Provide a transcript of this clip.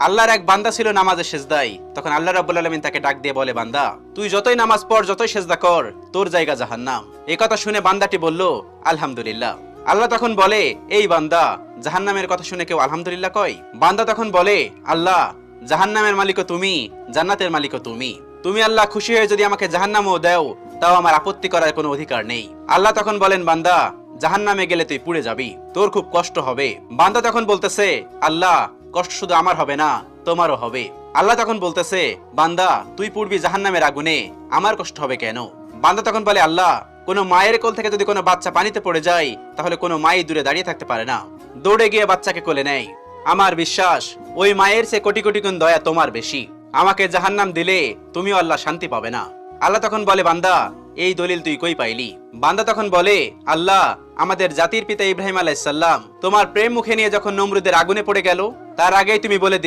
আল্লাহর এক বান্দা ছিল নামাজে সেজদায়। তখন আল্লাহ রাব্বুল আলামিন তাকে ডাক দিয়ে বলে, বান্দা তুই যতই নামাজ পড়, যতই সেজদা কর, তোর জায়গা জাহান্নাম। এই কথা শুনে বান্দাটি বলল, আলহামদুলিল্লাহ। আল্লাহ তখন বলে, এই বান্দা, জাহান্নামের কথা শুনে কেউ আলহামদুলিল্লাহ কয়? বান্দা তখন বলে, আল্লাহ, জাহান্নামের মালিকও তুমি, জান্নাতের মালিকও তুমি। তুমি আল্লাহ খুশি হয়ে যদি আমাকে জাহান্নামও দাও, তাও আমার আপত্তি করার কোনো অধিকার নেই। আল্লাহ তখন বলেন, বান্দা, জাহান্নামে গেলে তুই পুড়ে যাবি, তোর খুব কষ্ট হবে। বান্দা তখন বলতেছে, আল্লাহ, কষ্ট শুধু আমার হবে না, তোমারও হবে। আল্লাহ তখন বলতেছে, বান্দা, তুই পুড়বি জাহান্নামের আগুনে, আমার কষ্ট হবে কেন? বান্দা তখন বলে, আল্লাহ, কোনো মায়ের কোল থেকে যদি কোনো বাচ্চা পানিতে পড়ে যায়, তাহলে কোনো মাই দূরে দাঁড়িয়ে থাকতে পারে না, দৌড়ে গিয়ে বাচ্চাকে কোলে নেয়। আমার বিশ্বাস ওই মায়ের চেয়ে কোটি কোটি গুণ দয়া তোমার বেশি। আমাকে জাহান্নাম দিলে তুমিও আল্লাহ শান্তি পাবে না। আল্লাহ তখন বলে, বান্দা, এই দলিল তুই কই পাইলি? বান্দা তখন বলে, আল্লাহ, আমাদের জাতির পিতা ইব্রাহিম আলাইহিস সালাম তোমার প্রেম মুখে নিয়ে যখন নমরুদের আগুনে পড়ে গেল, তার আগেই তুমি বলে দিলে